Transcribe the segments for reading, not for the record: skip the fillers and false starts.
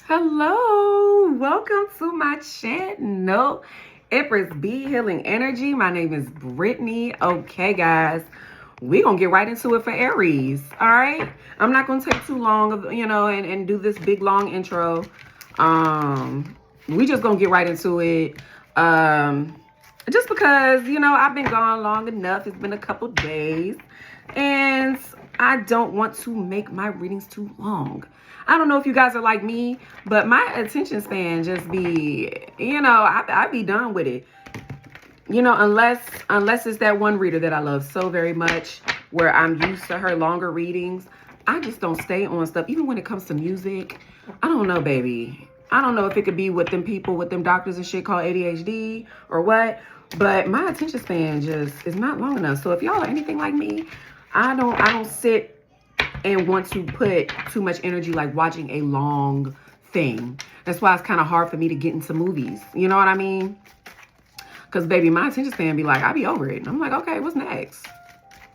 Hello, welcome to my channel, Empress B Healing Energy. My name is Brittany. Okay, guys, we're gonna get right into it for Aries. All right, I'm not gonna take too long, and do this big long intro. We just gonna get right into it. Just because I've been gone long enough. It's been a couple days, and I don't want to make my readings too long. I don't know if you guys are like me, but my attention span just be, I be done with it. Unless it's that one reader that I love so very much, where I'm used to her longer readings. I just don't stay on stuff, even when it comes to music. I don't know, baby. I don't know if it could be with them people, with them doctors and shit called ADHD or what, but my attention span just is not long enough. So if y'all are anything like me, I don't sit and want to put too much energy like watching a long thing. That's why it's kind of hard for me to get into movies. You know what I mean? Because, baby, my attention span be like, I be over it. I'm like, okay, what's next?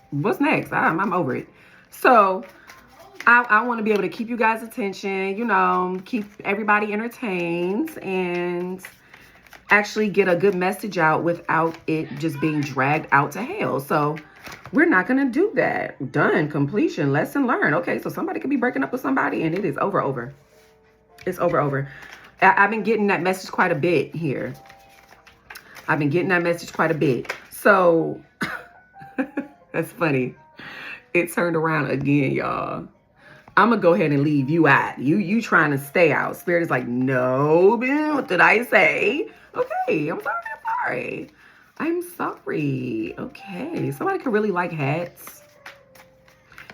What's next? I'm over it. So I want to be able to keep you guys' attention, keep everybody entertained, and actually get a good message out without it just being dragged out to hell. So we're not going to do that. Done. Completion. Lesson learned. Okay, so somebody could be breaking up with somebody and it is over. It's over. I've been getting that message quite a bit here. So that's funny. It turned around again, y'all. I'm going to go ahead and leave you out. You trying to stay out. Spirit is like, no, what did I say? Okay, I'm sorry. Okay, somebody could really like hats.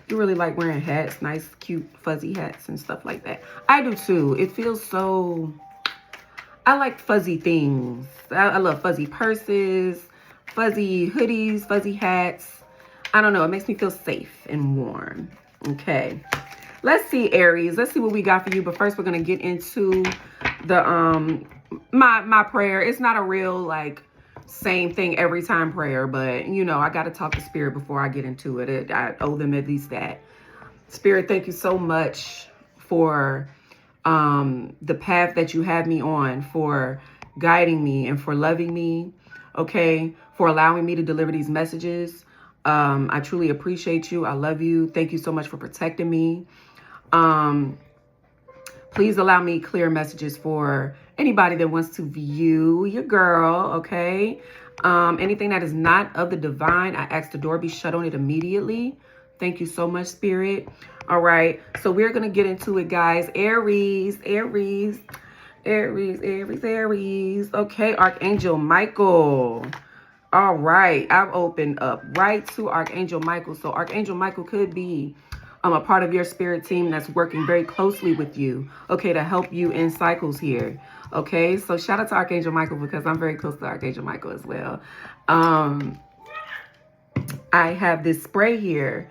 You really like wearing hats, nice, cute, fuzzy hats and stuff like that. I do too. It feels so... I like fuzzy things. I love fuzzy purses, fuzzy hoodies, fuzzy hats. I don't know. It makes me feel safe and warm. Okay. Let's see, Aries. Let's see what we got for you. But first, we're going to get into the my prayer. It's not a real, like, same thing every time prayer. But, I got to talk to Spirit before I get into it. I owe them at least that. Spirit, thank you so much for the path that you have me on, for guiding me and for loving me, okay, for allowing me to deliver these messages. I truly appreciate you. I love you. Thank you so much for protecting me. Please allow me clear messages for anybody that wants to view your girl, okay? Anything that is not of the divine, I ask the door be shut on it immediately. Thank you so much, Spirit. All right, so we're going to get into it, guys. Aries. Okay, Archangel Michael. All right, I've opened up right to Archangel Michael. So Archangel Michael could be a part of your spirit team that's working very closely with you, okay, to help you in cycles here. Okay, so shout out to Archangel Michael because I'm very close to Archangel Michael as well. I have this spray here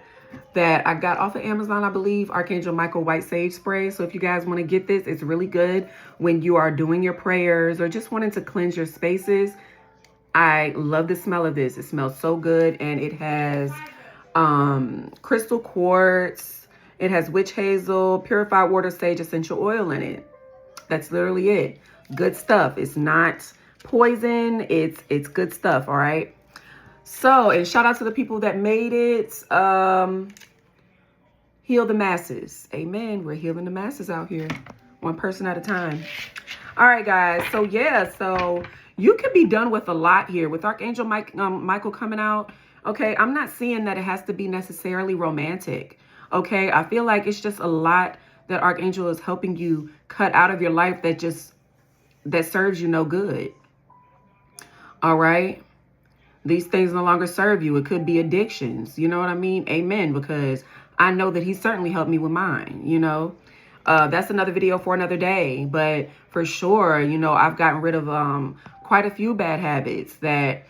that I got off of Amazon, I believe, Archangel Michael White Sage Spray. So if you guys want to get this, it's really good when you are doing your prayers or just wanting to cleanse your spaces. I love the smell of this. It smells so good, and it has crystal quartz. It has witch hazel, purified water, sage essential oil in it. That's literally it. Good stuff. It's not poison. It's good stuff, all right? So, and shout out to the people that made it. Heal the masses. Amen. We're healing the masses out here. One person at a time. All right, guys. So, yeah. So, you could be done with a lot here. With Archangel Michael coming out. Okay. I'm not seeing that it has to be necessarily romantic. Okay. I feel like it's just a lot that Archangel is helping you cut out of your life that serves you no good. All right. These things no longer serve you. It could be addictions. You know what I mean? Amen. Because I know that he certainly helped me with mine, That's another video for another day. But for sure, I've gotten rid of quite a few bad habits that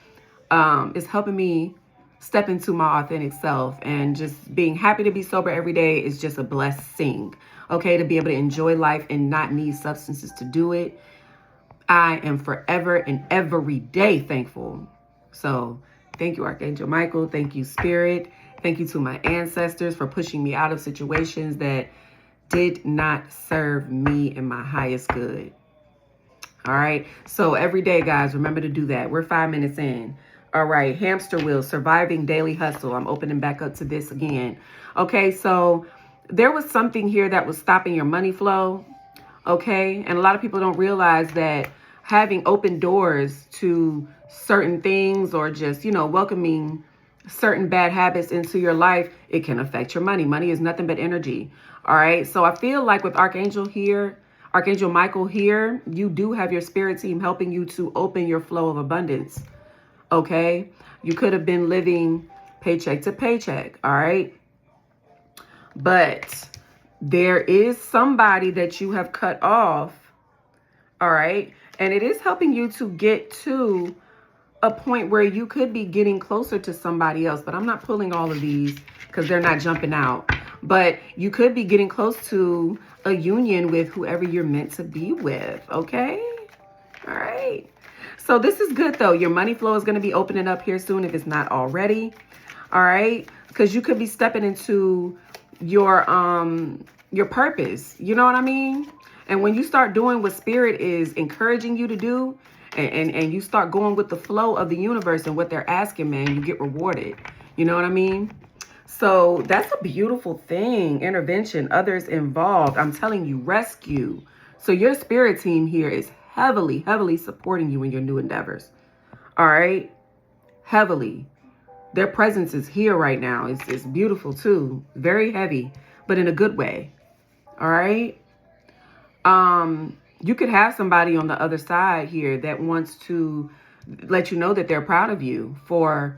is helping me step into my authentic self. And just being happy to be sober every day is just a blessing. Okay, to be able to enjoy life and not need substances to do it. I am forever and every day thankful. So thank you, Archangel Michael. Thank you, Spirit. Thank you to my ancestors for pushing me out of situations that did not serve me in my highest good. All right. So every day, guys, remember to do that. We're 5 minutes in. All right. Hamster wheel, surviving daily hustle. I'm opening back up to this again. Okay. So there was something here that was stopping your money flow. Okay. And a lot of people don't realize that having open doors to certain things, or just, you know, welcoming certain bad habits into your life, it can affect your money. Money is nothing but energy. All right. So I feel like with Archangel Michael here, you do have your spirit team helping you to open your flow of abundance. Okay. You could have been living paycheck to paycheck. All right. But there is somebody that you have cut off. All right. And it is helping you to get to a point where you could be getting closer to somebody else. But I'm not pulling all of these because they're not jumping out. But you could be getting close to a union with whoever you're meant to be with. Okay. All right. So this is good, though. Your money flow is going to be opening up here soon if it's not already. All right. Because you could be stepping into your purpose. You know what I mean? And when you start doing what spirit is encouraging you to do, and you start going with the flow of the universe and what they're asking, man, you get rewarded. You know what I mean? So that's a beautiful thing. Intervention, others involved. I'm telling you, rescue. So your spirit team here is heavily, heavily supporting you in your new endeavors. All right? Heavily. Their presence is here right now. It's beautiful too. Very heavy, but in a good way. All right? You could have somebody on the other side here that wants to let you know that they're proud of you for,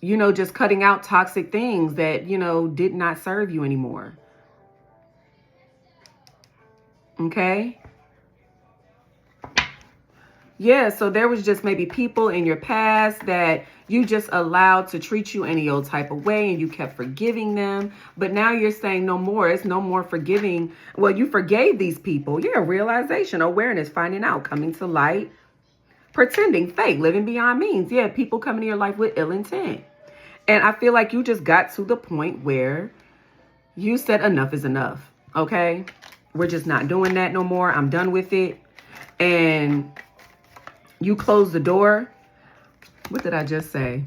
you know, just cutting out toxic things that, you know, did not serve you anymore. Okay? Yeah, so there was just maybe people in your past that you just allowed to treat you any old type of way, and you kept forgiving them. But now you're saying no more. It's no more forgiving. Well, you forgave these people. Yeah, realization, awareness, finding out, coming to light, pretending, fake, living beyond means. Yeah, people coming to your life with ill intent. And I feel like you just got to the point where you said enough is enough. Okay? We're just not doing that no more. I'm done with it. And you close the door. What did I just say?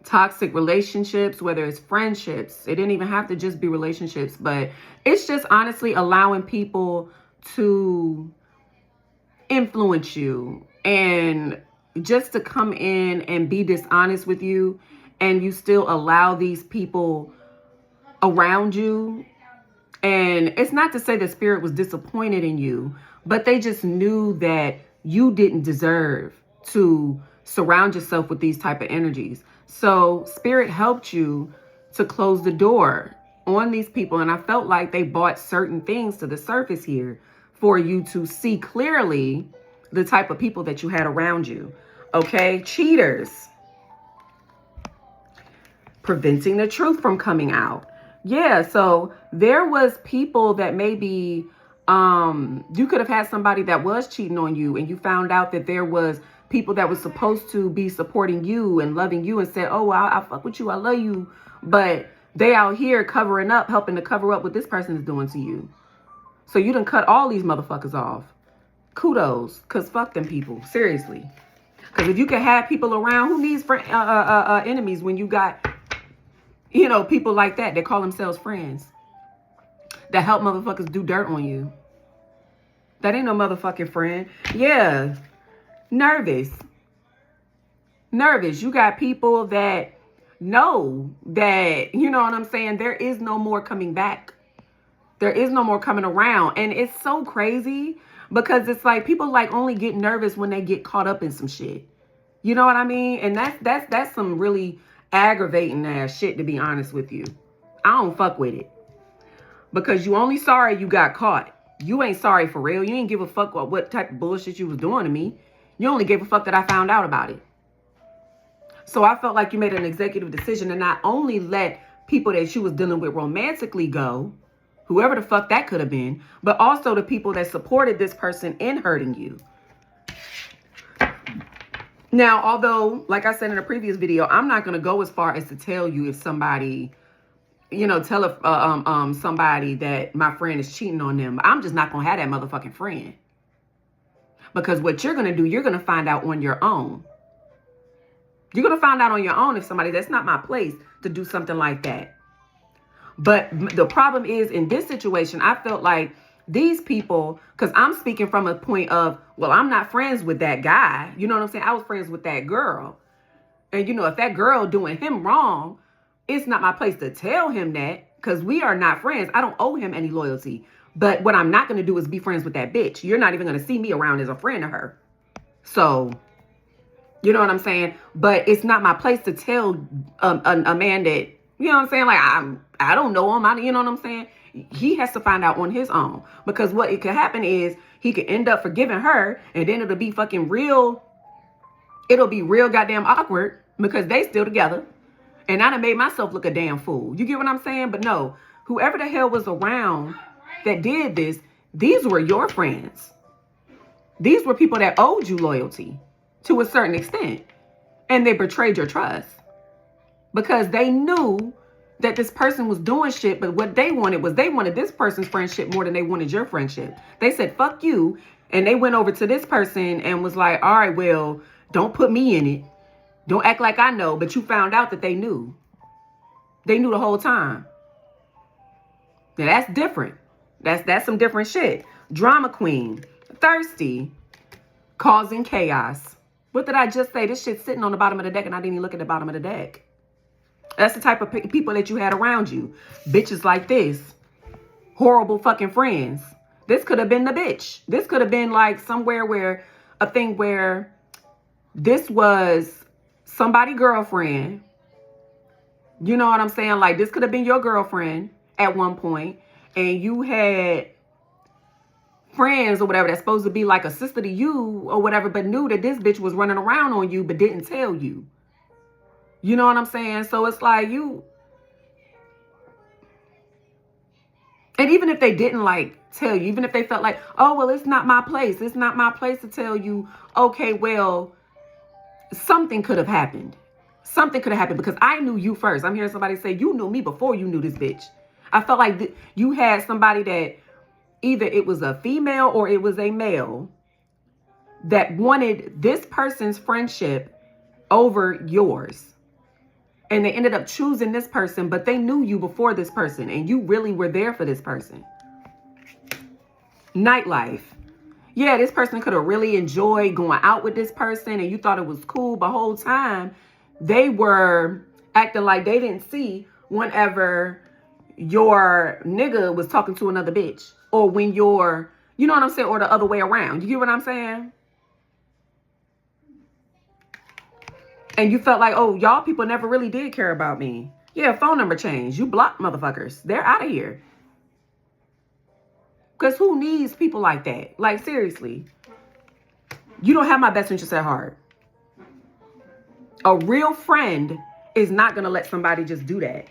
Toxic relationships, whether it's friendships. It didn't even have to just be relationships, but it's just honestly allowing people to influence you and just to come in and be dishonest with you, and you still allow these people around you. And it's not to say that spirit was disappointed in you, but they just knew that you didn't deserve to surround yourself with these type of energies. So spirit helped you to close the door on these people. And I felt like they brought certain things to the surface here for you to see clearly the type of people that you had around you. Okay, cheaters. Preventing the truth from coming out. Yeah, so there was people that maybe you could have had somebody that was cheating on you, and you found out that there was people that was supposed to be supporting you and loving you and said, oh, I fuck with you, I love you. But they out here covering up, helping to cover up what this person is doing to you. So you done cut all these motherfuckers off. Kudos, because fuck them people. Seriously. Because if you can have people around, who needs enemies when you got, you know, people like that that call themselves friends that help motherfuckers do dirt on you? That ain't no motherfucking friend. Yeah. Nervous. You got people that know that, you know what I'm saying? There is no more coming back. There is no more coming around. And it's so crazy because it's like people like only get nervous when they get caught up in some shit. You know what I mean? And that's some really aggravating ass shit, to be honest with you. I don't fuck with it. Because you only sorry you got caught. You ain't sorry for real. You ain't give a fuck what type of bullshit you was doing to me. You only gave a fuck that I found out about it. So I felt like you made an executive decision to not only let people that you was dealing with romantically go, whoever the fuck that could have been, but also the people that supported this person in hurting you. Now, although, like I said in a previous video, I'm not going to go as far as to tell you if somebody tell somebody that my friend is cheating on them. I'm just not going to have that motherfucking friend. Because what you're going to do, you're going to find out on your own. You're going to find out on your own if somebody, that's not my place to do something like that. But the problem is, in this situation, I felt like these people, because I'm speaking from a point of, well, I'm not friends with that guy. You know what I'm saying? I was friends with that girl. And, if that girl doing him wrong, it's not my place to tell him that, because we are not friends. I don't owe him any loyalty. But what I'm not going to do is be friends with that bitch. You're not even going to see me around as a friend of her. So, you know what I'm saying? But it's not my place to tell a man that, you know what I'm saying? Like, I don't know him. You know what I'm saying? He has to find out on his own. Because what it could happen is he could end up forgiving her, and then it'll be fucking real. It'll be real goddamn awkward because they still together. And I done made myself look a damn fool. You get what I'm saying? But no, whoever the hell was around that did this, these were your friends. These were people that owed you loyalty to a certain extent. And they betrayed your trust. Because they knew that this person was doing shit, but what they wanted was they wanted this person's friendship more than they wanted your friendship. They said, fuck you. And they went over to this person and was like, all right, well, don't put me in it. Don't act like I know. But you found out that they knew. They knew the whole time. Now that's different. That's some different shit. Drama queen. Thirsty. Causing chaos. What did I just say? This shit's sitting on the bottom of the deck and I didn't even look at the bottom of the deck. That's the type of people that you had around you. Bitches like this. Horrible fucking friends. This could have been the bitch. This could have been like somewhere where, a thing where this was somebody's girlfriend. You know what I'm saying? Like, this could have been your girlfriend at one point. And you had friends or whatever that's supposed to be like a sister to you or whatever, but knew that this bitch was running around on you but didn't tell you. You know what I'm saying? So it's like you... And even if they didn't like tell you, even if they felt like, oh, well, it's not my place. It's not my place to tell you. Okay, well, something could have happened. Something could have happened because I knew you first. I'm hearing somebody say, you knew me before you knew this bitch. I felt like you had somebody that either it was a female or it was a male that wanted this person's friendship over yours. And they ended up choosing this person, but they knew you before this person. And you really were there for this person. Nightlife. Yeah, this person could have really enjoyed going out with this person and you thought it was cool. But whole time, they were acting like they didn't see whenever your nigga was talking to another bitch. Or when you're, you know what I'm saying? Or the other way around. You get what I'm saying? And you felt like, oh, y'all people never really did care about me. Yeah, phone number change. You block motherfuckers. They're out of here. Because who needs people like that? Like, seriously. You don't have my best interest at heart. A real friend is not going to let somebody just do that.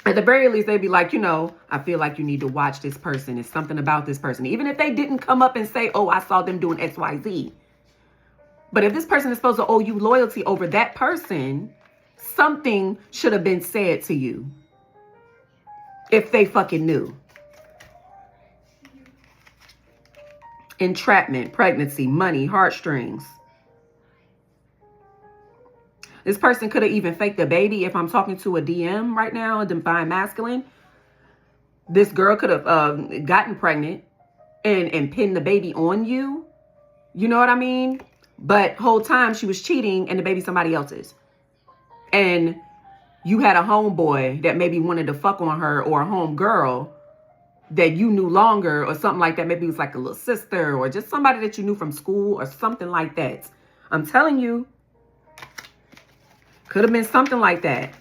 At the very least, they'd be like, I feel like you need to watch this person. It's something about this person. Even if they didn't come up and say, oh, I saw them doing X, Y, Z. But if this person is supposed to owe you loyalty over that person, something should have been said to you. If they fucking knew. Entrapment, pregnancy, money, heartstrings. This person could have even faked a baby. If I'm talking to a DM right now, a divine masculine, this girl could have gotten pregnant and pinned the baby on you. You know what I mean? But whole time she was cheating and the baby somebody else's. And you had a homeboy that maybe wanted to fuck on her, or a homegirl that you knew longer or something like that. Maybe it was like a little sister or just somebody that you knew from school or something like that. I'm telling you, could have been something like that.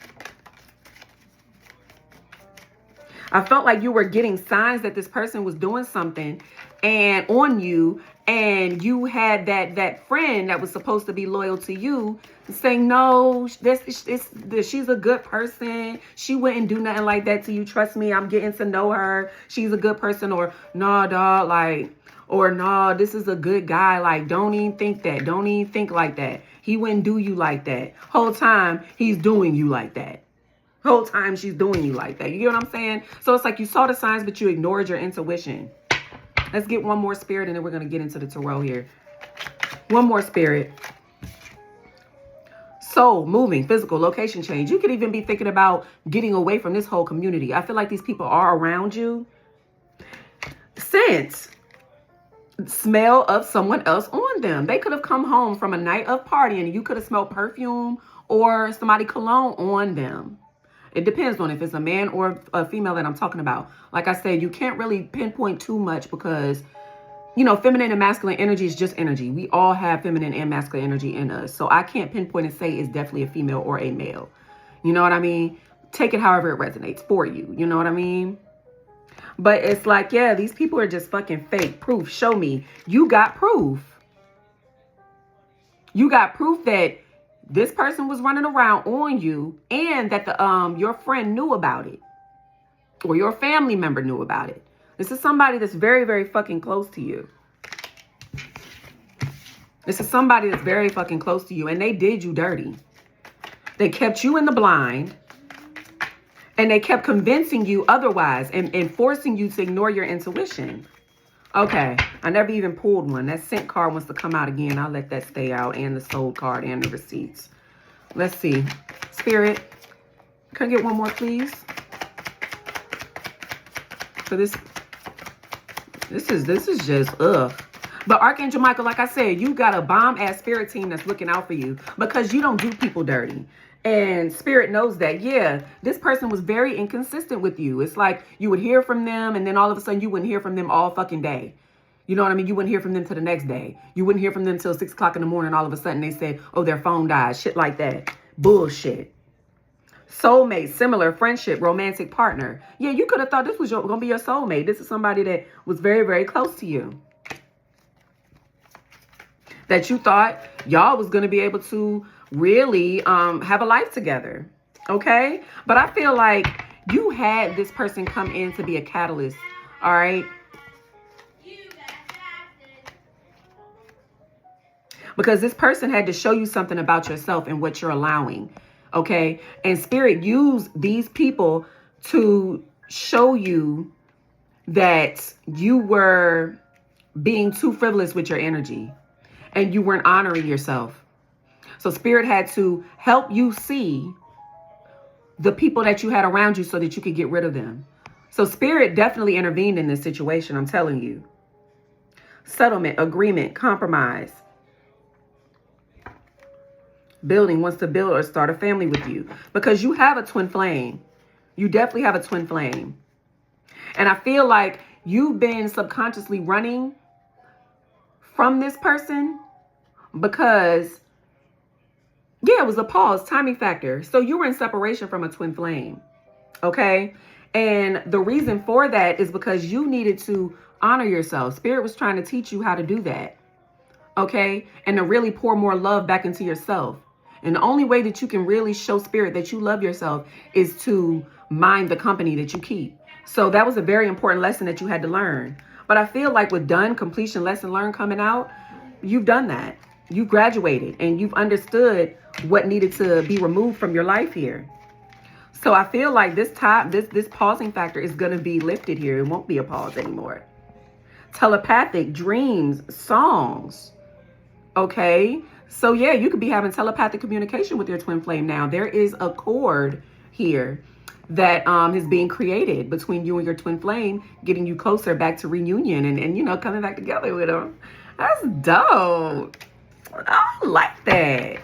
I felt like you were getting signs that this person was doing something and on you, and you had that friend that was supposed to be loyal to you saying, no, she's a good person. She wouldn't do nothing like that to you. Trust me, I'm getting to know her. She's a good person. Or, nah, dog, like, or nah, this is a good guy. Like, don't even think that. Don't even think like that. He wouldn't do you like that. Whole time, he's doing you like that. Whole time she's doing you like that. You get what I'm saying? So it's like you saw the signs, but you ignored your intuition. Let's get one more spirit, and then we're going to get into the tarot here. One more spirit. Soul, moving, physical, location change. You could even be thinking about getting away from this whole community. I feel like these people are around you. Sense, smell of someone else on them. They could have come home from a night of partying and you could have smelled perfume or somebody cologne on them. It depends on if it's a man or a female that I'm talking about. Like I said, you can't really pinpoint too much because, you know, feminine and masculine energy is just energy. We all have feminine and masculine energy in us. So I can't pinpoint and say it's definitely a female or a male. You know what I mean? Take it however it resonates for you. You know what I mean? But it's like, yeah, these people are just fucking fake. Proof. Show me. You got proof. You got proof that this person was running around on you and that the your friend knew about it. Or your family member knew about it. This is somebody that's very, very fucking close to you. This is somebody that's very fucking close to you. And they did you dirty. They kept you in the blind. And they kept convincing you otherwise and forcing you to ignore your intuition. Okay. I never even pulled one. That scent card wants to come out again. I'll let that stay out. And the soul card and the receipts. Let's see. Spirit. Can I get one more, please? So this is just, ugh. But Archangel Michael, like I said, you got a bomb-ass spirit team that's looking out for you because you don't do people dirty. And spirit knows that, yeah, this person was very inconsistent with you. It's like you would hear from them and then all of a sudden you wouldn't hear from them all fucking day. You know what I mean? You wouldn't hear from them till the next day. You wouldn't hear from them till 6 o'clock in the morning. All of a sudden they said, oh, their phone died. Shit like that. Bullshit. Soulmate, similar, friendship, romantic partner. Yeah, you could have thought this was going to be your soulmate. This is somebody that was very, very close to you. That you thought y'all was going to be able to really have a life together. Okay? But I feel like you had this person come in to be a catalyst. All right? Because this person had to show you something about yourself and what you're allowing. Okay? And spirit used these people to show you that you were being too frivolous with your energy. And you weren't honoring yourself. So spirit had to help you see the people that you had around you so that you could get rid of them. So spirit definitely intervened in this situation, I'm telling you. Settlement, agreement, compromise. Building, wants to build or start a family with you. Because you have a twin flame. You definitely have a twin flame. And I feel like you've been subconsciously running from this person because, yeah, it was a pause, timing factor. So you were in separation from a twin flame, okay? And the reason for that is because you needed to honor yourself. Spirit was trying to teach you how to do that, okay? And to really pour more love back into yourself. And the only way that you can really show spirit that you love yourself is to mind the company that you keep. So that was a very important lesson that you had to learn. But I feel like with done, completion, lesson learned coming out, you've done that. You graduated and you've understood what needed to be removed from your life here. So I feel like this pausing factor is going to be lifted here. It won't be a pause anymore. Telepathic, dreams, songs. Okay. So yeah, you could be having telepathic communication with your twin flame now. There is a cord here that is being created between you and your twin flame, getting you closer back to reunion and you know, coming back together with them. That's dope. I like that.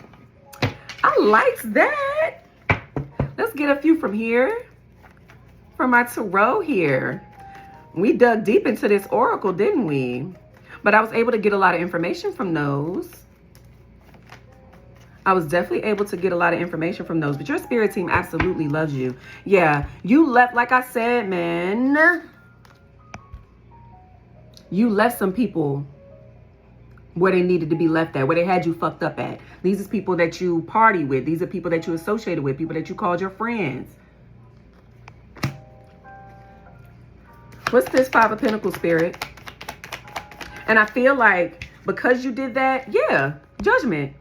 I like that. Let's get a few from here. From our tarot here. We dug deep into this oracle, didn't we? But I was able to get a lot of information from those. I was definitely able to get a lot of information from those. But your spirit team absolutely loves you. Yeah, you left, like I said, man. You left some people where they needed to be left at, where they had you fucked up at. These are people that you party with. These are people that you associated with, people that you called your friends. What's this Five of Pentacles, Spirit? And I feel like because you did that, yeah, judgment.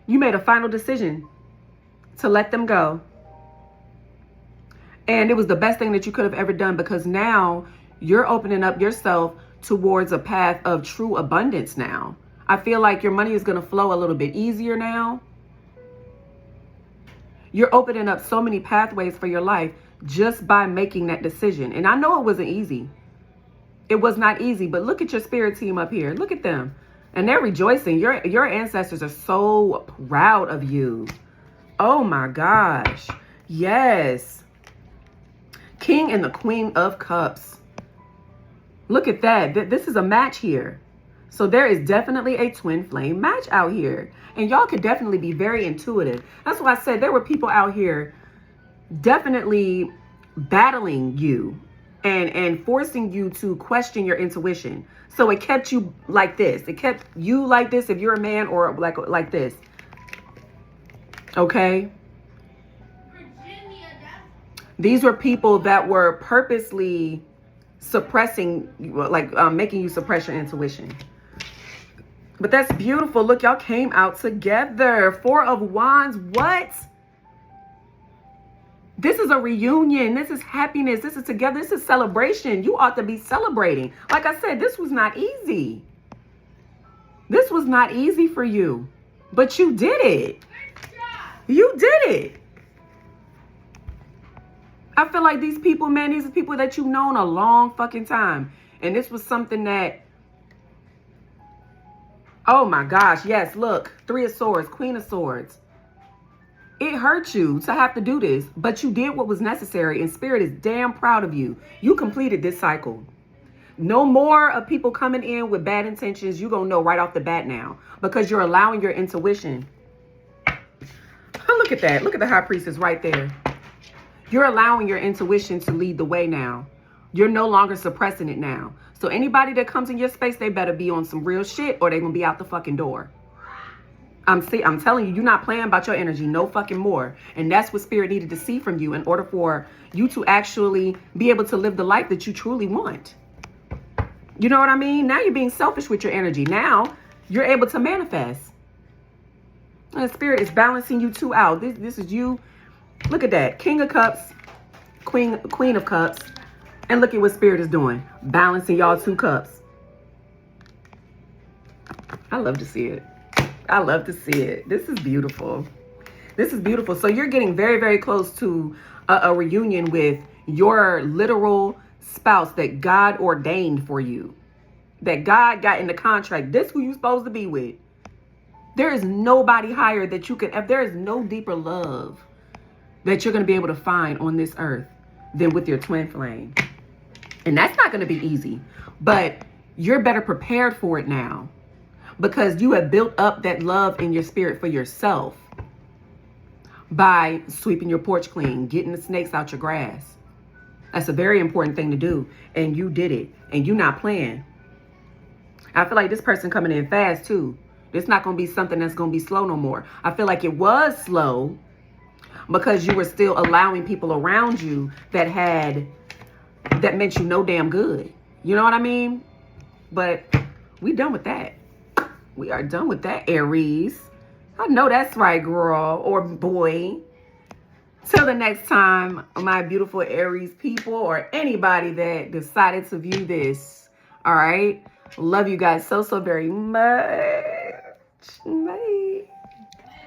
You made a final decision to let them go. And it was the best thing that you could have ever done, because now you're opening up yourself towards a path of true abundance now. I feel like your money is going to flow a little bit easier now. You're opening up so many pathways for your life just by making that decision. And I know it wasn't easy. It was not easy, but look at your spirit team up here. Look at them. And they're rejoicing. Your ancestors are so proud of you. Oh my gosh. Yes. King and the Queen of Cups. Look at that. This is a match here. So there is definitely a twin flame match out here. And y'all could definitely be very intuitive. That's why I said there were people out here definitely battling you and forcing you to question your intuition. So it kept you like this. It kept you like this if you're a man, or like this. Okay? These were people that were purposely suppressing, making you suppress your intuition. But that's beautiful. Look, y'all came out together. Four of Wands. What? This is a reunion. This is happiness. This is together. This is celebration. You ought to be celebrating. Like I said, this was not easy. This was not easy for you. But you did it. You did it. I feel like these people, man, these are people that you've known a long fucking time. And this was something that, oh my gosh, yes, look. Three of Swords, Queen of Swords. It hurt you to have to do this, but you did what was necessary, and Spirit is damn proud of you. You completed this cycle. No more of people coming in with bad intentions. You're going to know right off the bat now, because you're allowing your intuition. Oh, look at that. Look at the High Priestess right there. You're allowing your intuition to lead the way now. You're no longer suppressing it now. So anybody that comes in your space, they better be on some real shit, or they're going to be out the fucking door. I'm telling you, you're not playing about your energy no fucking more. And that's what Spirit needed to see from you in order for you to actually be able to live the life that you truly want. You know what I mean? Now you're being selfish with your energy. Now you're able to manifest. And Spirit is balancing you two out. This is you. Look at that. King of Cups, Queen of Cups. And look at what Spirit is doing. Balancing y'all two cups. I love to see it. I love to see it. This is beautiful. This is beautiful. So you're getting very, very close to a reunion with your literal spouse that God ordained for you. That God got in the contract. This who you're supposed to be with. There is nobody higher that you could, if there is no deeper love that you're going to be able to find on this earth than with your twin flame. And that's not going to be easy. But you're better prepared for it now. Because you have built up that love in your spirit for yourself by sweeping your porch clean, getting the snakes out your grass. That's a very important thing to do. And you did it. And you're not playing. I feel like this person coming in fast too. It's not going to be something that's going to be slow no more. I feel like it was slow because you were still allowing people around you that meant you no damn good. You know what I mean? But we done with that. We are done with that, Aries. I know that's right, girl or boy. Till the next time, my beautiful Aries people, or anybody that decided to view this. All right. Love you guys so very much. Bye.